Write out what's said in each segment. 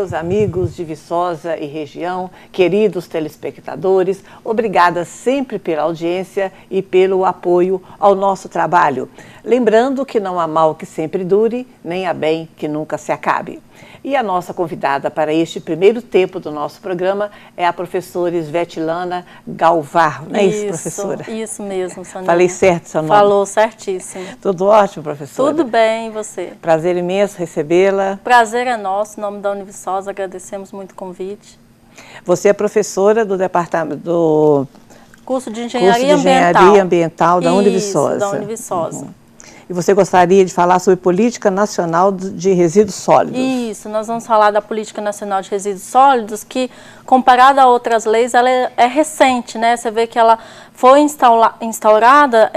meus amigos de Viçosa e região, queridos telespectadores, obrigada sempre pela audiência e pelo apoio ao nosso trabalho. Lembrando que não há mal que sempre dure, nem há bem que nunca se acabe. E a nossa convidada para este primeiro tempo do nosso programa é a professora Svetlana Galvar, não é isso, professora? Isso mesmo, Soninha. Falei certo seu nome? Falou certíssimo. Tudo ótimo, professora? Tudo bem, e você? Prazer imenso recebê-la. Prazer é nosso, em nome da Univiçosa, agradecemos muito o convite. Você é professora do departamento do curso de Engenharia Ambiental da Univiçosa. Da Univiçosa. E você gostaria de falar sobre Política Nacional de Resíduos Sólidos? Isso, nós vamos falar da Política Nacional de Resíduos Sólidos, que, comparada a outras leis, ela é recente, né? Você vê que ela foi instaurada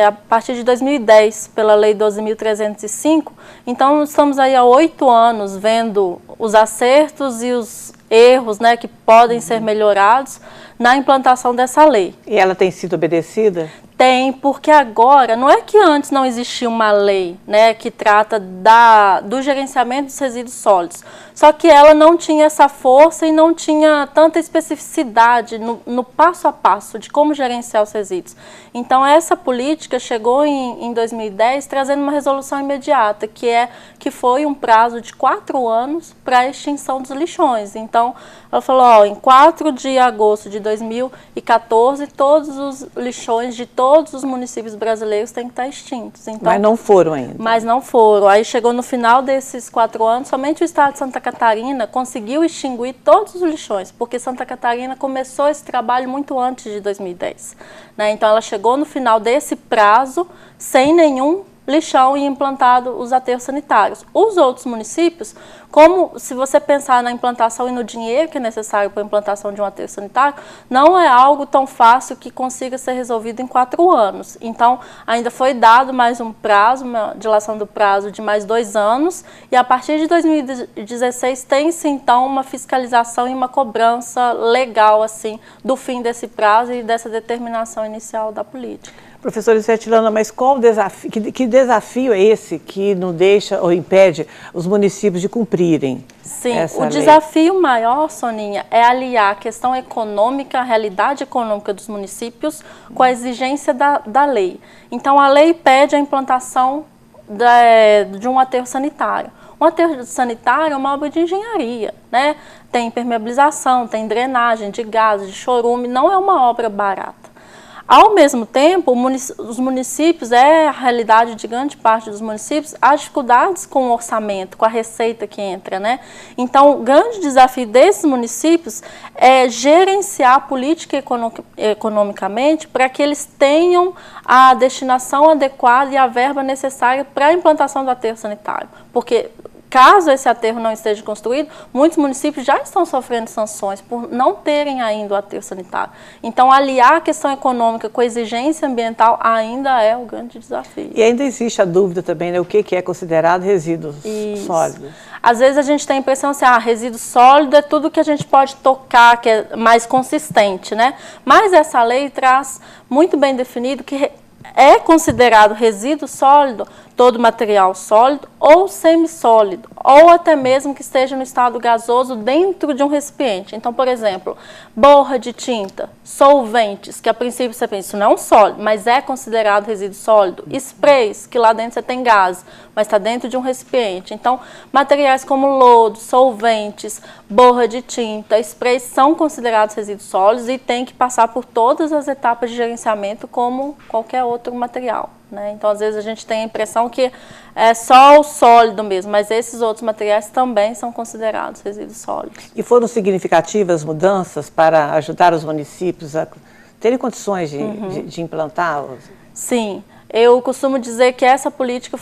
a partir de 2010, pela Lei 12.305. Então, estamos aí há 8 anos vendo os acertos e os erros, né, que podem ser melhorados na implantação dessa lei. E ela tem sido obedecida? Tem, porque agora, não é que antes não existia uma lei, né, que trata do gerenciamento dos resíduos sólidos, só que ela não tinha essa força e não tinha tanta especificidade no passo a passo de como gerenciar os resíduos. Então, essa política chegou em 2010 trazendo uma resolução imediata, que foi um prazo de 4 anos para a extinção dos lixões. Então, ela falou, ó, em 4 de agosto de 2014, todos os lixões de todos os municípios brasileiros têm que estar extintos. Então, mas não foram ainda. Mas não foram. Aí chegou no final desses 4 anos, somente o estado de Santa Catarina conseguiu extinguir todos os lixões, porque Santa Catarina começou esse trabalho muito antes de 2010. Né? Então ela chegou no final desse prazo sem nenhum lixão e implantado os aterros sanitários. Os outros municípios, como se você pensar na implantação e no dinheiro que é necessário para a implantação de um aterro sanitário, não é algo tão fácil que consiga ser resolvido em 4 anos. Então, ainda foi dado mais um prazo, uma dilação do prazo de mais 2 anos, e a partir de 2016 tem-se então uma fiscalização e uma cobrança legal assim do fim desse prazo e dessa determinação inicial da política. Professora Svetlana, mas qual o desafio, que desafio é esse que não deixa ou impede os municípios de cumprirem essa lei? Desafio maior, Soninha, é aliar a questão econômica, a realidade econômica dos municípios com a exigência da lei. Então, a lei pede a implantação de um aterro sanitário. Um aterro sanitário é uma obra de engenharia, né? Tem impermeabilização, tem drenagem de gases, de chorume, não é uma obra barata. Ao mesmo tempo, os municípios, a realidade de grande parte dos municípios, há dificuldades com o orçamento, com a receita que entra, né? Então, o grande desafio desses municípios é gerenciar a política economicamente para que eles tenham a destinação adequada e a verba necessária para a implantação do aterro sanitário. Porque caso esse aterro não esteja construído, muitos municípios já estão sofrendo sanções por não terem ainda o aterro sanitário. Então, aliar a questão econômica com a exigência ambiental ainda é o grande desafio. E ainda existe a dúvida também, né, o que é considerado resíduos sólidos. Às vezes a gente tem a impressão assim, resíduo sólido é tudo que a gente pode tocar, que é mais consistente, né? Mas essa lei traz muito bem definido que é considerado resíduo sólido todo material sólido ou semissólido, ou até mesmo que esteja no estado gasoso dentro de um recipiente. Então, por exemplo, borra de tinta, solventes, que a princípio você pensa, isso não é um sólido, mas é considerado resíduo sólido. Sprays, que lá dentro você tem gás, mas está dentro de um recipiente. Então, materiais como lodo, solventes, borra de tinta, sprays são considerados resíduos sólidos e tem que passar por todas as etapas de gerenciamento como qualquer outro material. Né? Então, às vezes, a gente tem a impressão que é só o sólido mesmo, mas esses outros materiais também são considerados resíduos sólidos. E foram significativas mudanças para ajudar os municípios a terem condições de implantá-los? Sim. Eu costumo dizer que essa política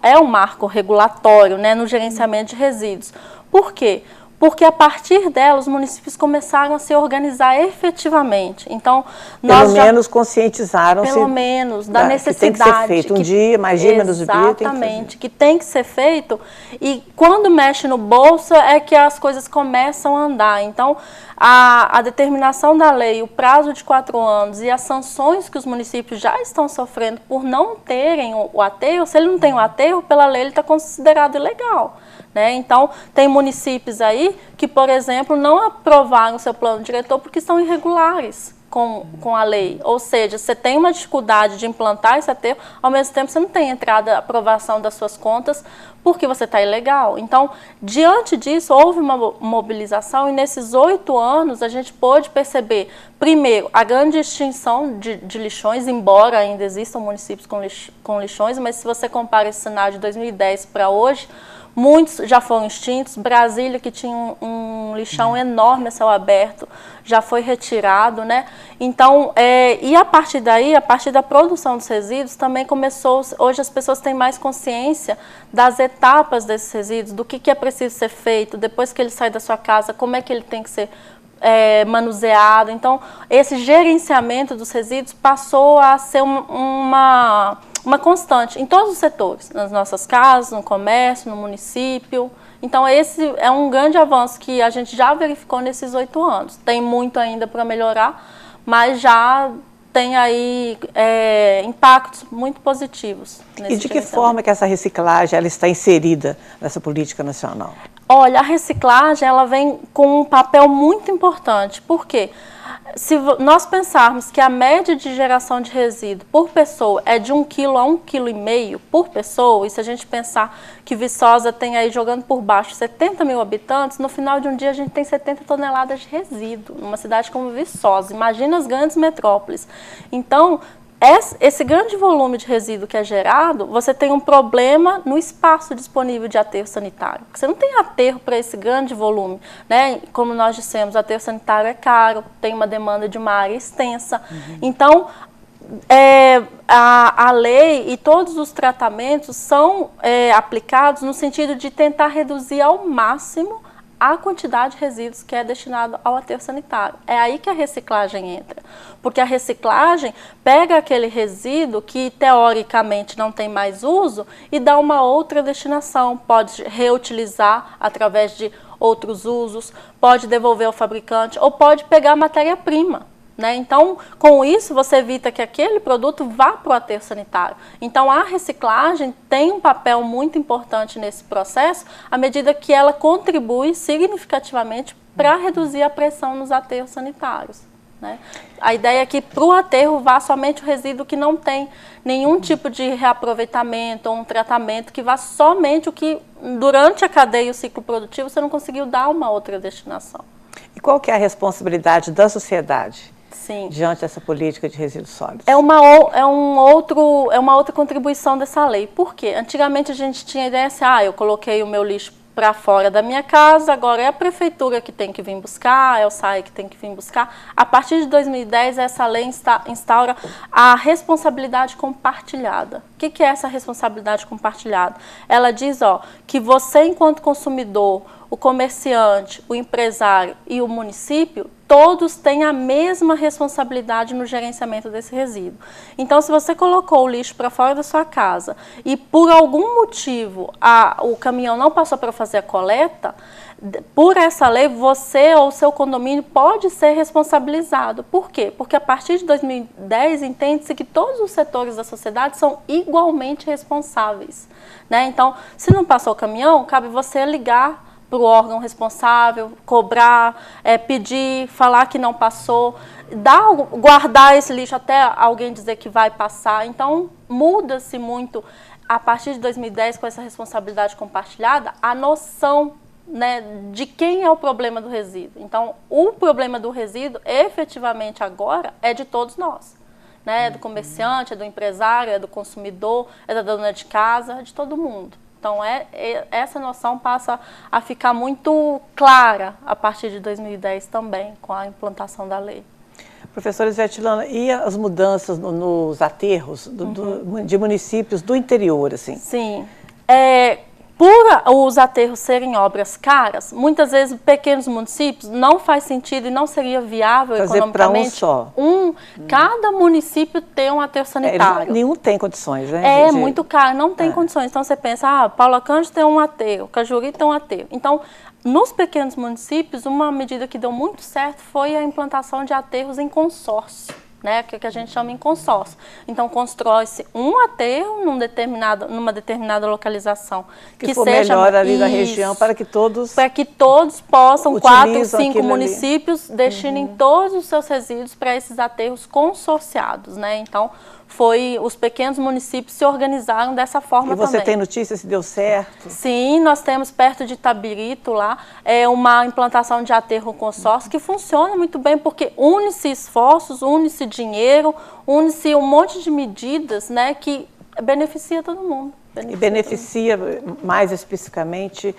é um marco regulatório, né, no gerenciamento de resíduos. Por quê? Porque a partir dela os municípios começaram a se organizar efetivamente. Então, nós pelo menos conscientizaram-se. Pelo menos, da necessidade. Que tem que ser feito um dia, mais dia, menos dia. Exatamente, que tem que ser feito. E quando mexe no bolso é que as coisas começam a andar. Então, a determinação da lei, o prazo de 4 anos e as sanções que os municípios já estão sofrendo por não terem o aterro, se ele não tem o aterro, pela lei ele está considerado ilegal. né? Então, tem municípios aí que, por exemplo, não aprovaram o seu plano diretor porque são irregulares com a lei. Ou seja, você tem uma dificuldade de implantar esse aterro, ao mesmo tempo você não tem entrada, aprovação das suas contas, porque você está ilegal. Então, diante disso, houve uma mobilização e nesses 8 anos a gente pôde perceber, primeiro, a grande extinção de lixões, embora ainda existam municípios com lixões, mas se você compara esse cenário de 2010 para hoje, muitos já foram extintos. Brasília, que tinha um lixão enorme a céu aberto, já foi retirado, né? Então, e a partir daí, a partir da produção dos resíduos, também começou, hoje as pessoas têm mais consciência das etapas desses resíduos, do que é preciso ser feito, depois que ele sai da sua casa, como é que ele tem que ser manuseado. Então, esse gerenciamento dos resíduos passou a ser uma constante em todos os setores, nas nossas casas, no comércio, no município. Então, esse é um grande avanço que a gente já verificou nesses 8 anos. Tem muito ainda para melhorar, mas já tem aí impactos muito positivos. E de que forma que essa reciclagem ela está inserida nessa política nacional? Olha, a reciclagem ela vem com um papel muito importante. Por quê? Se nós pensarmos que a média de geração de resíduo por pessoa é de 1 kg a 1,5 kg por pessoa, e se a gente pensar que Viçosa tem aí, jogando por baixo, 70 mil habitantes, no final de um dia a gente tem 70 toneladas de resíduo, numa cidade como Viçosa. Imagina as grandes metrópoles. Então, esse grande volume de resíduo que é gerado, você tem um problema no espaço disponível de aterro sanitário. Você não tem aterro para esse grande volume, né? Como nós dissemos, o aterro sanitário é caro, tem uma demanda de uma área extensa. Então, a lei e todos os tratamentos são aplicados no sentido de tentar reduzir ao máximo a quantidade de resíduos que é destinado ao aterro sanitário. É aí que a reciclagem entra, porque a reciclagem pega aquele resíduo que teoricamente não tem mais uso e dá uma outra destinação, pode reutilizar através de outros usos, pode devolver ao fabricante ou pode pegar matéria-prima. Né? Então, com isso, você evita que aquele produto vá para o aterro sanitário. Então, a reciclagem tem um papel muito importante nesse processo, à medida que ela contribui significativamente para reduzir a pressão nos aterros sanitários. Né? A ideia é que para o aterro vá somente o resíduo que não tem nenhum tipo de reaproveitamento ou um tratamento, que vá somente o que, durante a cadeia e o ciclo produtivo, você não conseguiu dar uma outra destinação. E qual que é a responsabilidade da sociedade? Sim. Diante dessa política de resíduos sólidos? É uma outra contribuição dessa lei. Por quê? Antigamente a gente tinha a ideia assim, eu coloquei o meu lixo para fora da minha casa, agora é a prefeitura que tem que vir buscar, é o SAE que tem que vir buscar. A partir de 2010, essa lei instaura a responsabilidade compartilhada. O que é essa responsabilidade compartilhada? Ela diz que você, enquanto consumidor, o comerciante, o empresário e o município, todos têm a mesma responsabilidade no gerenciamento desse resíduo. Então, se você colocou o lixo para fora da sua casa e por algum motivo o caminhão não passou para fazer a coleta, por essa lei, você ou o seu condomínio pode ser responsabilizado. Por quê? Porque a partir de 2010 entende-se que todos os setores da sociedade são igualmente responsáveis. Né? Então, se não passou o caminhão, cabe você ligar para o órgão responsável, cobrar, pedir, falar que não passou, guardar esse lixo até alguém dizer que vai passar. Então, muda-se muito, a partir de 2010, com essa responsabilidade compartilhada, a noção, né, de quem é o problema do resíduo. Então, o problema do resíduo, efetivamente agora, é de todos nós. Né? É do comerciante, é do empresário, é do consumidor, é da dona de casa, é de todo mundo. Então, essa noção passa a ficar muito clara a partir de 2010 também, com a implantação da lei. Professora Svetlana, e as mudanças nos aterros de municípios do interior, assim? Sim. Por os aterros serem obras caras, muitas vezes pequenos municípios não faz sentido e não seria viável fazer economicamente. Para um só. Cada município tem um aterro sanitário. Nenhum tem condições, né? Muito caro, não tem condições. Então você pensa, Paula Cândido tem um aterro, Cajuri tem um aterro. Então, nos pequenos municípios, uma medida que deu muito certo foi a implantação de aterros em consórcio. né, que a gente chama em consórcio. Então, constrói-se um aterro numa determinada localização. Que for seja melhor ali da região, para que todos possam, 4 ou 5 municípios, destinem todos os seus resíduos para esses aterros consorciados, né? Então, os pequenos municípios se organizaram dessa forma também. E você tem notícia se deu certo? Sim, nós temos perto de Itabirito lá, uma implantação de aterro consórcio que funciona muito bem, porque une-se esforços, une-se dinheiro, une-se um monte de medidas, né, que beneficia todo mundo. E beneficia mais especificamente,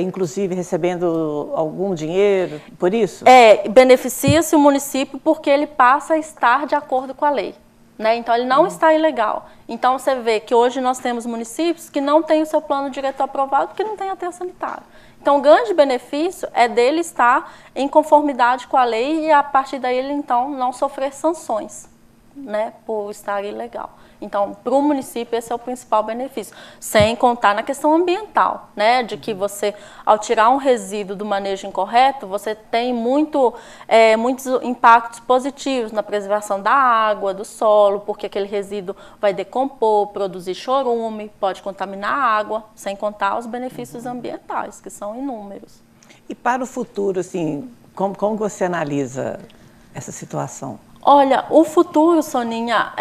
inclusive recebendo algum dinheiro por isso? Beneficia-se o município porque ele passa a estar de acordo com a lei. Né? Então, ele não está ilegal. Então, você vê que hoje nós temos municípios que não têm o seu plano diretor aprovado porque não tem aterro sanitário. Então, o grande benefício é dele estar em conformidade com a lei e, a partir daí, ele, então, não sofrer sanções, né, por estar ilegal. Então, para o município, esse é o principal benefício. Sem contar na questão ambiental, né, de que você, ao tirar um resíduo do manejo incorreto, você tem muitos impactos positivos na preservação da água, do solo, porque aquele resíduo vai decompor, produzir chorume, pode contaminar a água, sem contar os benefícios ambientais, que são inúmeros. E para o futuro, assim, como você analisa essa situação? Olha, o futuro, Soninha,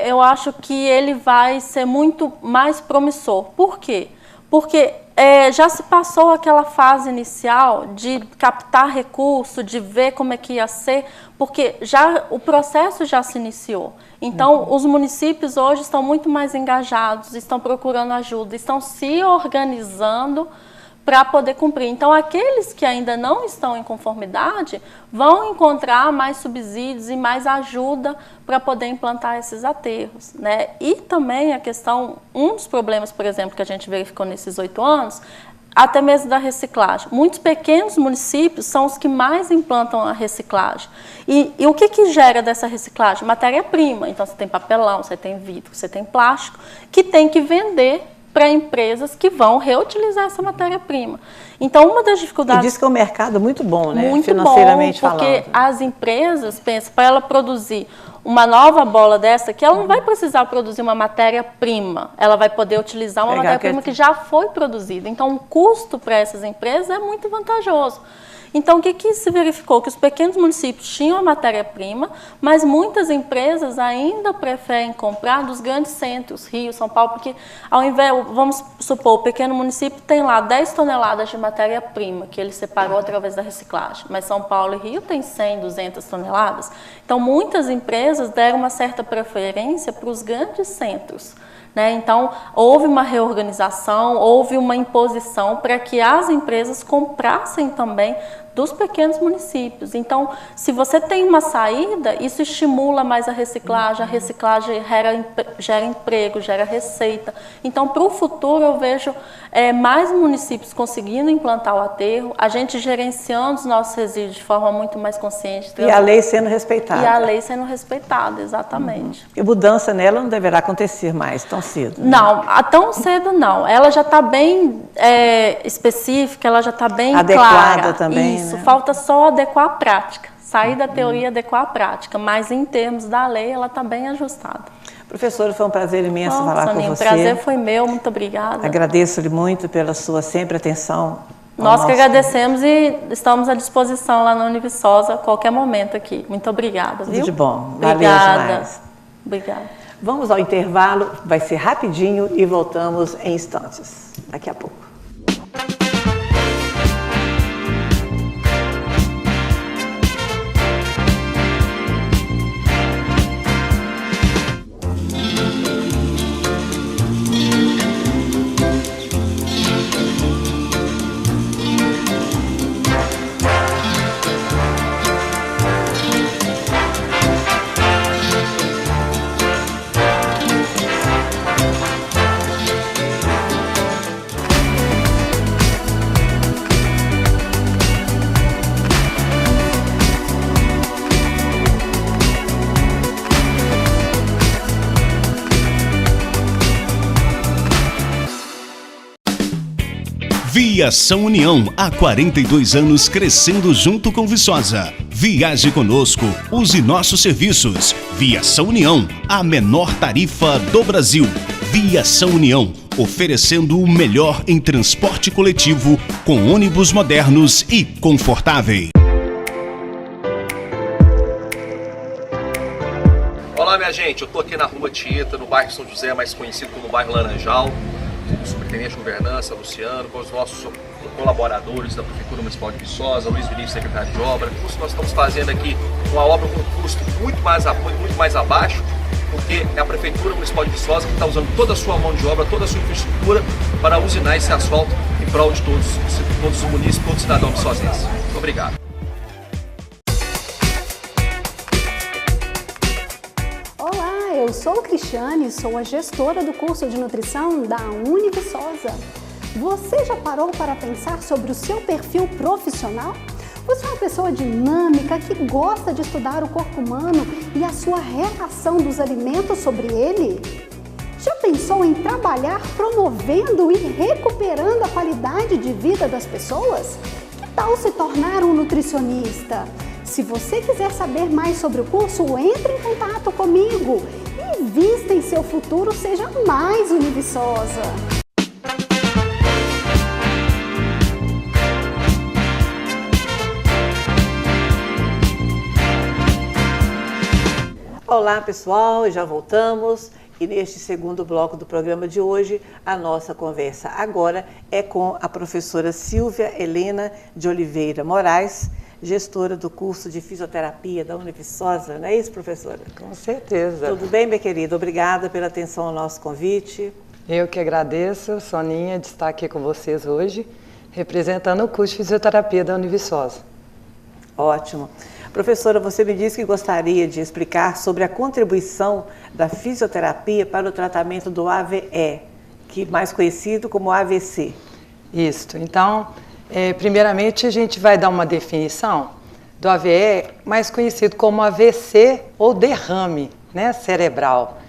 eu acho que ele vai ser muito mais promissor. Por quê? Porque já se passou aquela fase inicial de captar recurso, de ver como é que ia ser, porque o processo já se iniciou. Então, os municípios hoje estão muito mais engajados, estão procurando ajuda, estão se organizando para poder cumprir. Então, aqueles que ainda não estão em conformidade vão encontrar mais subsídios e mais ajuda para poder implantar esses aterros, né? E também a questão, um dos problemas, por exemplo, que a gente verificou nesses 8 anos, até mesmo da reciclagem. Muitos pequenos municípios são os que mais implantam a reciclagem. E o que gera dessa reciclagem? Matéria-prima. Então, você tem papelão, você tem vidro, você tem plástico, que tem que vender para empresas que vão reutilizar essa matéria-prima. Então, uma das dificuldades... E diz que é um mercado muito bom, né? Muito financeiramente bom, porque falando. as empresas, pensa, para ela produzir uma nova bola dessa, que ela não vai precisar produzir uma matéria-prima, ela vai poder utilizar uma matéria-prima que já foi produzida. Então, o custo para essas empresas é muito vantajoso. Então, o que se verificou? Que os pequenos municípios tinham a matéria-prima, mas muitas empresas ainda preferem comprar dos grandes centros, Rio, São Paulo, porque ao invés, vamos supor, o pequeno município tem lá 10 toneladas de matéria-prima, que ele separou através da reciclagem, mas São Paulo e Rio tem 100, 200 toneladas. Então, muitas empresas deram uma certa preferência para os grandes centros. Né? Então, houve uma reorganização, houve uma imposição para que as empresas comprassem também dos pequenos municípios. Então, se você tem uma saída, isso estimula mais a reciclagem gera emprego, gera receita. Então, para o futuro, eu vejo mais municípios conseguindo implantar o aterro, a gente gerenciando os nossos resíduos de forma muito mais consciente. E a lei sendo respeitada. E a lei sendo respeitada, exatamente. E mudança nela não deverá acontecer mais tão cedo. Né? Não, tão cedo não. Ela já está bem específica, ela já está bem adequada clara. Também. Isso, né? Falta só adequar a prática, sair da teoria e adequar a prática, mas em termos da lei ela está bem ajustada. Professora, foi um prazer imenso falar Soninha, com você. O prazer foi meu, muito obrigada. Agradeço-lhe muito pela sua sempre atenção. Nós que agradecemos e estamos à disposição lá na Univiçosa a qualquer momento aqui. Muito obrigada. Tudo de bom. Obrigada. Valeu demais. Obrigada. Vamos ao intervalo, vai ser rapidinho e voltamos em instantes. Daqui a pouco. Viação União, há 42 anos crescendo junto com Viçosa. Viaje conosco, use nossos serviços. Viação União, a menor tarifa do Brasil. Viação União, oferecendo o melhor em transporte coletivo, com ônibus modernos e confortáveis. Olá, minha gente, eu tô aqui na Rua Tieta, no bairro São José, mais conhecido como bairro Laranjal. O superintendente de governança, Luciano, com os nossos colaboradores da Prefeitura Municipal de Viçosa, Luiz Vinícius, secretário de obra. Nós estamos fazendo aqui uma obra com um custo muito mais abaixo, porque é a Prefeitura Municipal de Viçosa que está usando toda a sua mão de obra, toda a sua infraestrutura para usinar esse asfalto em prol de todos os munícipes, todos os cidadãos viçosenses. Muito obrigado. Olá, eu sou Cristiane, sou a gestora do curso de nutrição da Univiçosa. Você já parou para pensar sobre o seu perfil profissional? Você é uma pessoa dinâmica que gosta de estudar o corpo humano e a sua relação dos alimentos sobre ele? Já pensou em trabalhar promovendo e recuperando a qualidade de vida das pessoas? Que tal se tornar um nutricionista? Se você quiser saber mais sobre o curso, entre em contato comigo e invista em seu futuro, seja mais Univiçosa. Olá pessoal, já voltamos e neste segundo bloco do programa de hoje a nossa conversa agora é com a professora Silvia Helena de Oliveira Moraes, gestora do curso de fisioterapia da Univiçosa, não é isso, professora? Com certeza. Tudo bem, minha querida? Obrigada pela atenção ao nosso convite. Eu que agradeço, Soninha, de estar aqui com vocês hoje, representando o curso de fisioterapia da Univiçosa. Ótimo. Professora, você me disse que gostaria de explicar sobre a contribuição da fisioterapia para o tratamento do AVE, que é mais conhecido como AVC. Isso. Então, primeiramente a gente vai dar uma definição do AVE, mais conhecido como AVC ou derrame, né, cerebral.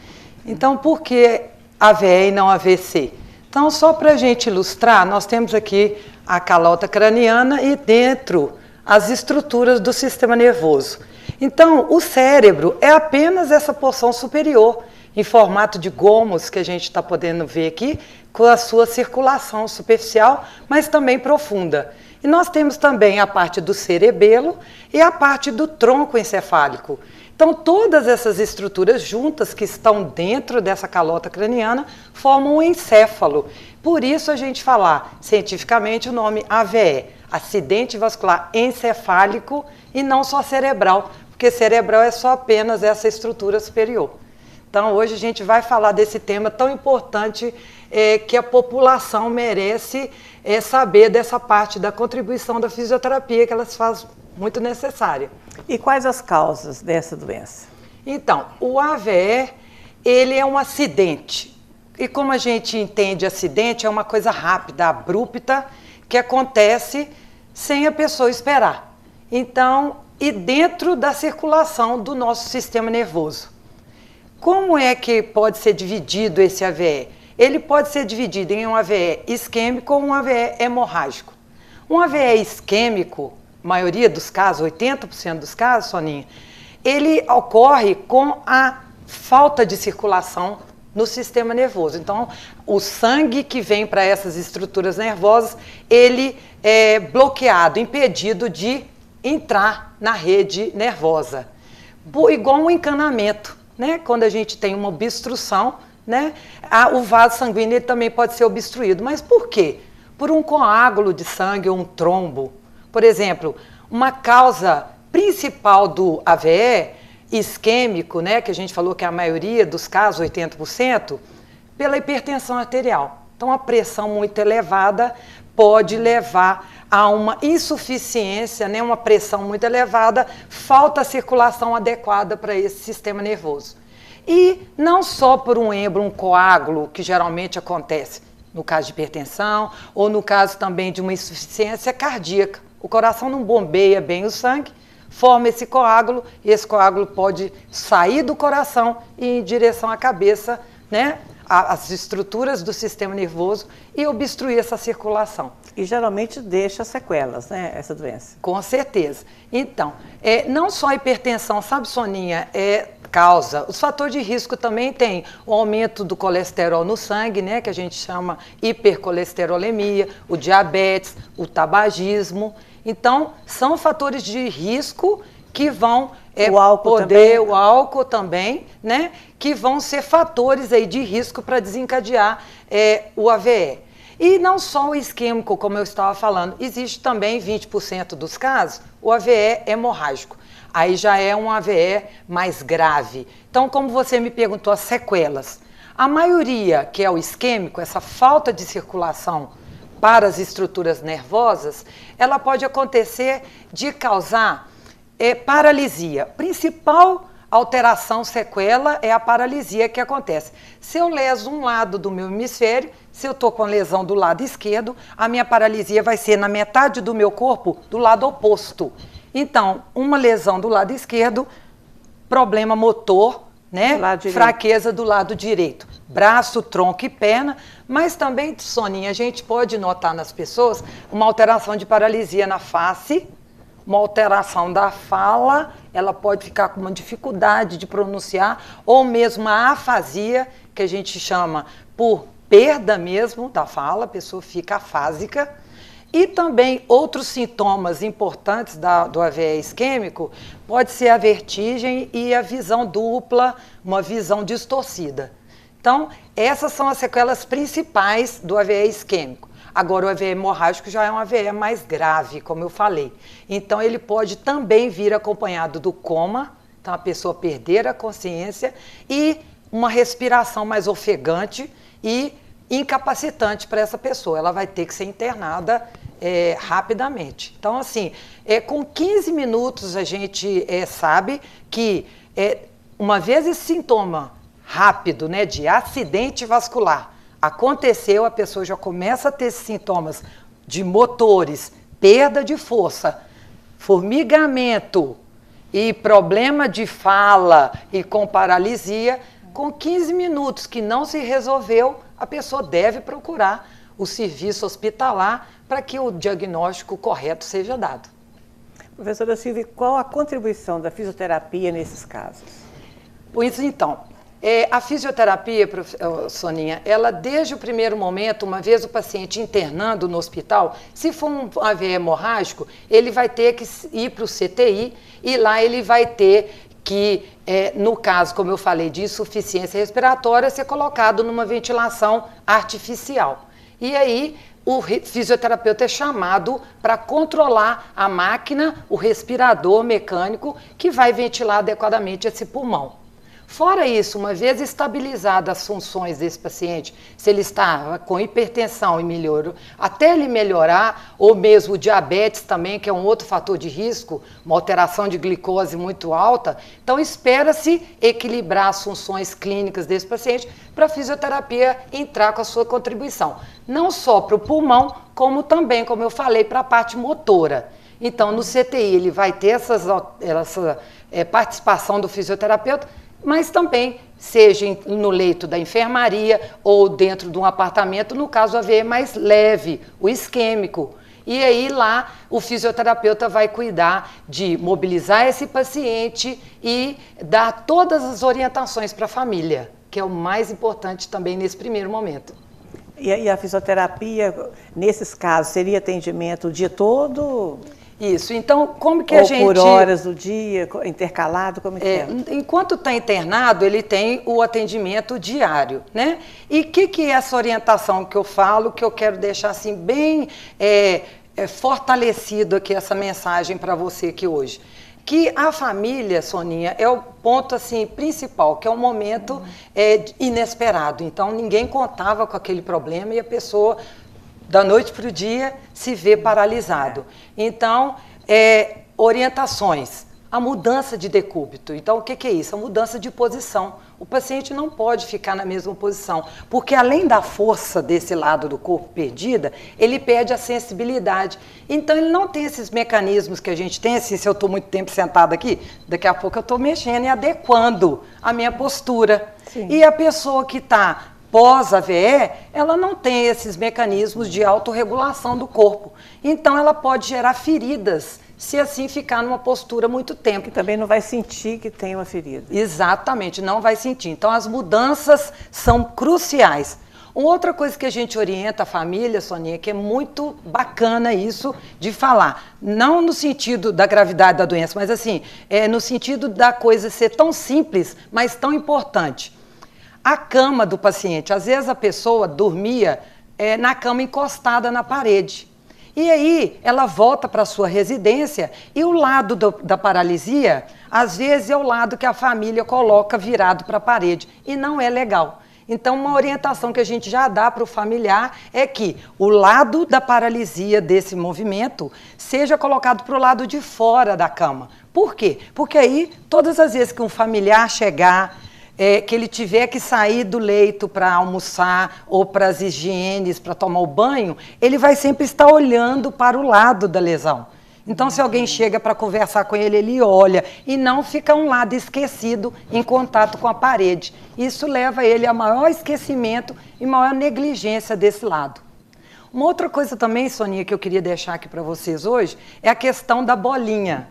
Então, por que AVE e não AVC? Então, só para a gente ilustrar, nós temos aqui a calota craniana e dentro as estruturas do sistema nervoso. Então, o cérebro é apenas essa porção superior, em formato de gomos, que a gente está podendo ver aqui, com a sua circulação superficial, mas também profunda. E nós temos também a parte do cerebelo e a parte do tronco encefálico. Então, todas essas estruturas juntas que estão dentro dessa calota craniana formam um encéfalo. Por isso a gente falar cientificamente o nome AVE, acidente vascular encefálico, e não só cerebral, porque cerebral é só apenas essa estrutura superior. Então, hoje a gente vai falar desse tema tão importante que a população merece saber dessa parte da contribuição da fisioterapia, que ela se faz muito necessária. E quais as causas dessa doença? Então, o AVE, ele é um acidente. E como a gente entende acidente, é uma coisa rápida, abrupta, que acontece sem a pessoa esperar. Então, e dentro da circulação do nosso sistema nervoso. Como é que pode ser dividido esse AVE? Ele pode ser dividido em um AVE isquêmico ou um AVE hemorrágico. Um AVE isquêmico, maioria dos casos, 80% dos casos, Soninha, ele ocorre com a falta de circulação no sistema nervoso. Então, o sangue que vem para essas estruturas nervosas, ele é bloqueado, impedido de entrar na rede nervosa. Igual um encanamento, né? Quando a gente tem uma obstrução, né? O vaso sanguíneo ele também pode ser obstruído. Mas por quê? Por um coágulo de sangue ou um trombo. Por exemplo, uma causa principal do AVE isquêmico, né, que a gente falou que é a maioria dos casos, 80%, pela hipertensão arterial. Então, a pressão muito elevada pode levar a uma insuficiência, né, uma pressão muito elevada, falta a circulação adequada para esse sistema nervoso. E não só por um êmbolo, um coágulo, que geralmente acontece no caso de hipertensão, ou no caso também de uma insuficiência cardíaca. O coração não bombeia bem o sangue, forma esse coágulo, e esse coágulo pode sair do coração e ir em direção à cabeça, né, as estruturas do sistema nervoso, e obstruir essa circulação. E geralmente deixa sequelas, né, essa doença? Com certeza. Então, não só a hipertensão, sabe, Soninha, causa. Os fatores de risco também tem o aumento do colesterol no sangue, né, que a gente chama hipercolesterolemia, o diabetes, o tabagismo. Então, são fatores de risco que vão o álcool também, né, que vão ser fatores aí de risco para desencadear o AVE. E não só o isquêmico, como eu estava falando, existe também 20% dos casos o AVE hemorrágico. Aí já é um AVE mais grave. Então, como você me perguntou, as sequelas. A maioria, que é o isquêmico, essa falta de circulação para as estruturas nervosas, ela pode acontecer de causar paralisia. Principal alteração, sequela, é a paralisia que acontece. Se eu leso um lado do meu hemisfério, se eu estou com a lesão do lado esquerdo, a minha paralisia vai ser na metade do meu corpo, do lado oposto. Então, uma lesão do lado esquerdo, problema motor, né? Fraqueza do lado direito. Braço, tronco e perna, mas também, Soninha, a gente pode notar nas pessoas uma alteração de paralisia na face, uma alteração da fala, ela pode ficar com uma dificuldade de pronunciar, ou mesmo a afasia, que a gente chama por perda mesmo da fala, a pessoa fica afásica. E também outros sintomas importantes do AVE isquêmico pode ser a vertigem e a visão dupla, uma visão distorcida. Então, essas são as sequelas principais do AVE isquêmico. Agora, o AVE hemorrágico já é um AVE mais grave, como eu falei. Então, ele pode também vir acompanhado do coma, então a pessoa perder a consciência, e uma respiração mais ofegante e incapacitante para essa pessoa. Ela vai ter que ser internada rapidamente. Então, assim, com 15 minutos a gente sabe que, uma vez esse sintoma rápido, né, de acidente vascular aconteceu, a pessoa já começa a ter esses sintomas de motores, perda de força, formigamento e problema de fala e com paralisia. Com 15 minutos que não se resolveu, a pessoa deve procurar o serviço hospitalar para que o diagnóstico correto seja dado. Professora Silvia, qual a contribuição da fisioterapia nesses casos? Pois então, a fisioterapia, Soninha, ela desde o primeiro momento, uma vez o paciente internando no hospital, se for um AVE hemorrágico, ele vai ter que ir para o CTI e lá ele vai ter que, no caso, como eu falei, de insuficiência respiratória, ser colocado numa ventilação artificial. E aí, o fisioterapeuta é chamado para controlar a máquina, o respirador mecânico, que vai ventilar adequadamente esse pulmão. Fora isso, uma vez estabilizadas as funções desse paciente, se ele está com hipertensão e melhorou, até ele melhorar, ou mesmo diabetes também, que é um outro fator de risco, uma alteração de glicose muito alta, então espera-se equilibrar as funções clínicas desse paciente para a fisioterapia entrar com a sua contribuição. Não só para o pulmão, como também, como eu falei, para a parte motora. Então, no CTI, ele vai ter essa participação do fisioterapeuta, mas também seja no leito da enfermaria ou dentro de um apartamento, no caso AVE mais leve, o isquêmico. E aí lá o fisioterapeuta vai cuidar de mobilizar esse paciente e dar todas as orientações para a família, que é o mais importante também nesse primeiro momento. E a fisioterapia, nesses casos, seria atendimento o dia todo? Isso, então como que ou a gente... por horas do dia, intercalado, como que é? Enquanto está internado, ele tem o atendimento diário, né? E o que é essa orientação que eu falo, que eu quero deixar assim bem fortalecido aqui essa mensagem para você aqui hoje? Que a família, Soninha, é o ponto assim principal, que é um momento inesperado. Então ninguém contava com aquele problema e a pessoa da noite para o dia se vê paralisado. Então, orientações, a mudança de decúbito. Então, o que é isso? A mudança de posição. O paciente não pode ficar na mesma posição, porque além da força desse lado do corpo perdida, ele perde a sensibilidade. Então, ele não tem esses mecanismos que a gente tem, assim, se eu estou muito tempo sentado aqui, daqui a pouco eu estou mexendo e adequando a minha postura. Sim. E a pessoa que está pós-AVE, ela não tem esses mecanismos de autorregulação do corpo. Então, ela pode gerar feridas, se assim ficar numa postura muito tempo. Que também não vai sentir que tem uma ferida. Exatamente, não vai sentir. Então, as mudanças são cruciais. Uma outra coisa que a gente orienta a família, Soninha, que é muito bacana isso de falar, não no sentido da gravidade da doença, mas assim, no sentido da coisa ser tão simples, mas tão importante. A cama do paciente, às vezes a pessoa dormia na cama encostada na parede. E aí ela volta para a sua residência e o lado da paralisia, às vezes é o lado que a família coloca virado para a parede. E não é legal. Então, uma orientação que a gente já dá para o familiar é que o lado da paralisia desse movimento seja colocado para o lado de fora da cama. Por quê? Porque aí, todas as vezes que um familiar chegar, que ele tiver que sair do leito para almoçar ou para as higienes, para tomar o banho, ele vai sempre estar olhando para o lado da lesão. Então, se alguém chega para conversar com ele, ele olha e não fica um lado esquecido em contato com a parede. Isso leva ele a maior esquecimento e maior negligência desse lado. Uma outra coisa também, Soninha, que eu queria deixar aqui para vocês hoje, é a questão da bolinha.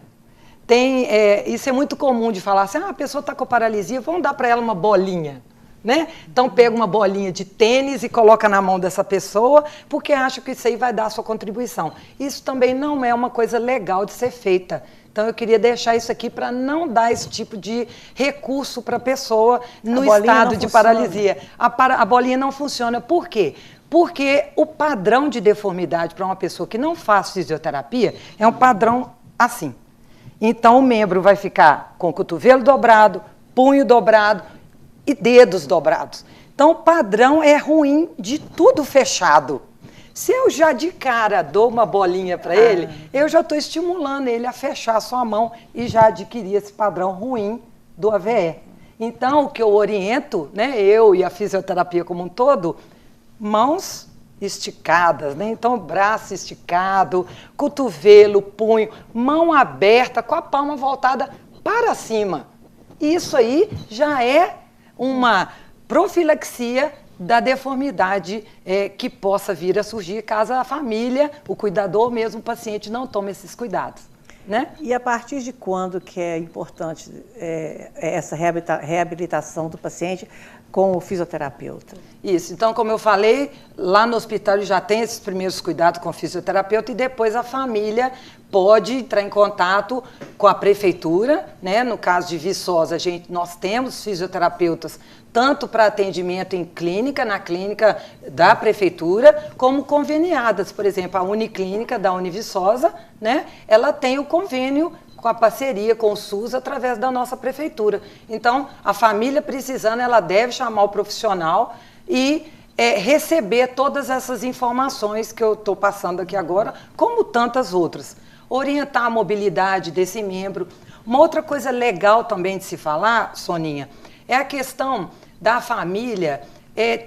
Isso é muito comum de falar assim, a pessoa está com paralisia, vamos dar para ela uma bolinha. Né? Então pega uma bolinha de tênis e coloca na mão dessa pessoa, porque acha que isso aí vai dar a sua contribuição. Isso também não é uma coisa legal de ser feita. Então eu queria deixar isso aqui para não dar esse tipo de recurso para a pessoa no estado de paralisia. A bolinha não funciona. Por quê? Porque o padrão de deformidade para uma pessoa que não faz fisioterapia é um padrão assim. Então o membro vai ficar com o cotovelo dobrado, punho dobrado, e dedos dobrados. Então, o padrão é ruim de tudo fechado. Se eu já de cara dou uma bolinha para ele, eu já estou estimulando ele a fechar a sua mão e já adquirir esse padrão ruim do AVE. Então, o que eu oriento, né, eu e a fisioterapia como um todo, mãos esticadas, né? Então, braço esticado, cotovelo, punho, mão aberta, com a palma voltada para cima. Isso aí já é uma profilaxia da deformidade que possa vir a surgir caso a família, o cuidador, mesmo o paciente, não tome esses cuidados. Né? E a partir de quando que é importante essa reabilitação do paciente com o fisioterapeuta? Isso, então como eu falei, lá no hospital já tem esses primeiros cuidados com o fisioterapeuta e depois a família pode entrar em contato com a prefeitura, né? No caso de Viçosa, nós temos fisioterapeutas tanto para atendimento em clínica, na clínica da prefeitura, como conveniadas. Por exemplo, a Uniclínica da Univiçosa, né? Ela tem o convênio com a parceria com o SUS através da nossa prefeitura. Então, a família precisando, ela deve chamar o profissional e receber todas essas informações que eu estou passando aqui agora, como tantas outras. Orientar a mobilidade desse membro. Uma outra coisa legal também de se falar, Soninha, é a questão da família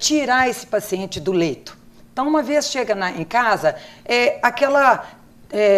tirar esse paciente do leito. Então, uma vez chega em casa, aquela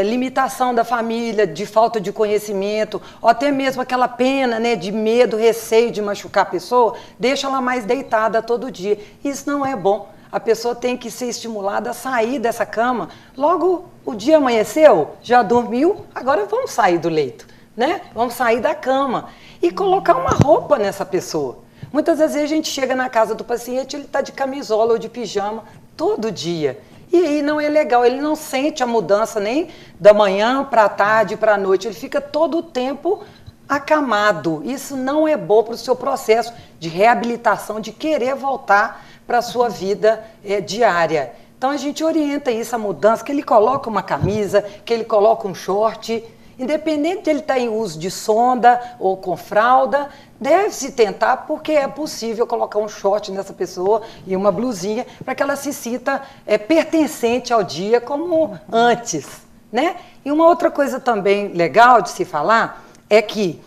limitação da família, de falta de conhecimento, ou até mesmo aquela pena, né, de medo, receio de machucar a pessoa, deixa ela mais deitada todo dia. Isso não é bom. A pessoa tem que ser estimulada a sair dessa cama. Logo, o dia amanheceu, já dormiu, agora vamos sair do leito, né? Vamos sair da cama e colocar uma roupa nessa pessoa. Muitas vezes a gente chega na casa do paciente, ele está de camisola ou de pijama todo dia. E aí não é legal, ele não sente a mudança nem da manhã para a tarde, para a noite, ele fica todo o tempo acamado. Isso não é bom para o seu processo de reabilitação, de querer voltar para a sua vida diária. Então a gente orienta isso, a mudança, que ele coloca uma camisa, que ele coloca um short, independente de ele estar em uso de sonda ou com fralda, deve-se tentar, porque é possível colocar um short nessa pessoa e uma blusinha para que ela se sinta pertencente ao dia como antes, né? E uma outra coisa também legal de se falar é que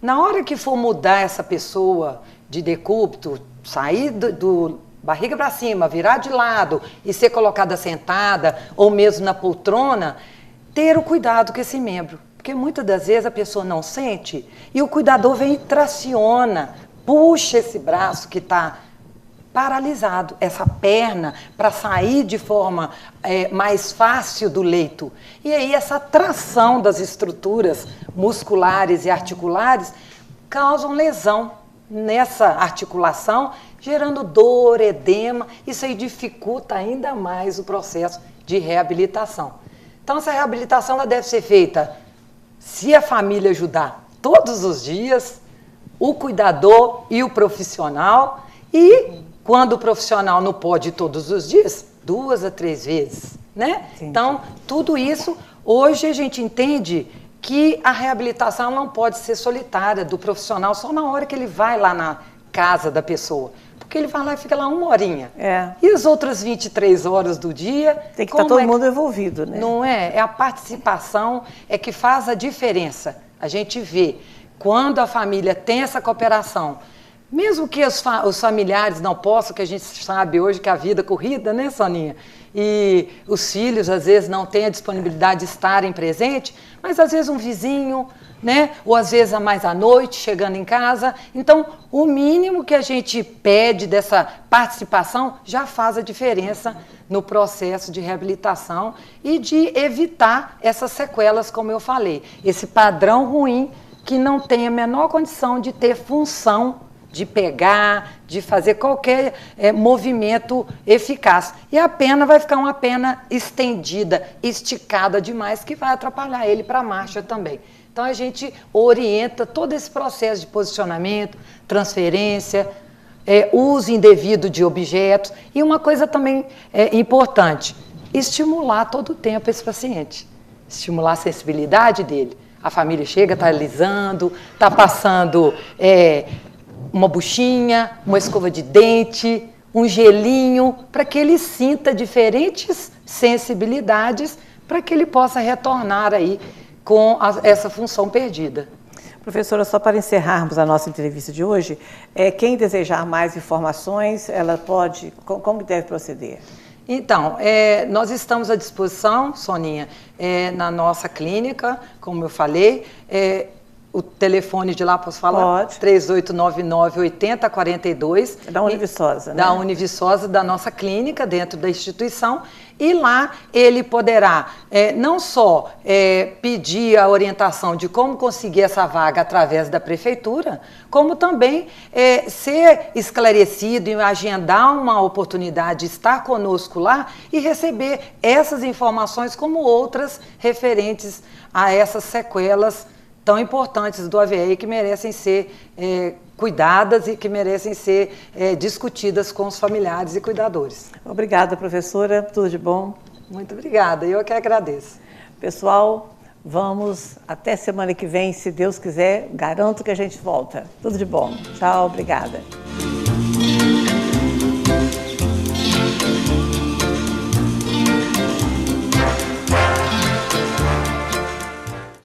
na hora que for mudar essa pessoa de decúbito, sair do barriga para cima, virar de lado e ser colocada sentada ou mesmo na poltrona, ter o cuidado com esse membro. Porque muitas das vezes a pessoa não sente e o cuidador vem e traciona, puxa esse braço que está paralisado, essa perna para sair de forma mais fácil do leito. E aí essa tração das estruturas musculares e articulares causam lesão nessa articulação, gerando dor, edema. Isso aí dificulta ainda mais o processo de reabilitação. Então essa reabilitação ela deve ser feita, se a família ajudar, todos os dias, o cuidador e o profissional, e quando o profissional não pode todos os dias, 2 a 3 vezes, né? Sim. Então, tudo isso, hoje a gente entende que a reabilitação não pode ser solitária do profissional só na hora que ele vai lá na casa da pessoa. Porque ele vai lá e fica lá 1 horinha. E as outras 23 horas do dia... Tem que estar todo mundo envolvido, né? Não é? É a participação que faz a diferença. A gente vê, quando a família tem essa cooperação, mesmo que os familiares não possam, que a gente sabe hoje que a vida é corrida, né, Soninha? E os filhos, às vezes, não têm a disponibilidade de estarem presentes, mas, às vezes, um vizinho, né? Ou, às vezes, mais à noite, chegando em casa. Então, o mínimo que a gente pede dessa participação já faz a diferença no processo de reabilitação e de evitar essas sequelas, como eu falei. Esse padrão ruim que não tem a menor condição de ter função de pegar, de fazer qualquer movimento eficaz. E a pena vai ficar uma pena estendida, esticada demais, que vai atrapalhar ele para a marcha também. Então a gente orienta todo esse processo de posicionamento, transferência, uso indevido de objetos. E uma coisa também importante, estimular todo o tempo esse paciente, estimular a sensibilidade dele. A família chega, está alisando, está passando... uma buchinha, uma escova de dente, um gelinho, para que ele sinta diferentes sensibilidades, para que ele possa retornar aí com essa função perdida. Professora, só para encerrarmos a nossa entrevista de hoje, quem desejar mais informações, ela pode, como deve proceder? Então, nós estamos à disposição, Soninha, na nossa clínica, como eu falei, o telefone de lá, posso falar? Pode. 3899-8042. Da Univiçosa, né? Da Univiçosa, da nossa clínica, dentro da instituição. E lá ele poderá não só pedir a orientação de como conseguir essa vaga através da prefeitura, como também ser esclarecido e agendar uma oportunidade de estar conosco lá e receber essas informações como outras referentes a essas sequelas tão importantes do AVE que merecem ser cuidadas e que merecem ser discutidas com os familiares e cuidadores. Obrigada, professora. Tudo de bom? Muito obrigada. Eu que agradeço. Pessoal, vamos até semana que vem, se Deus quiser. Garanto que a gente volta. Tudo de bom. Tchau, obrigada.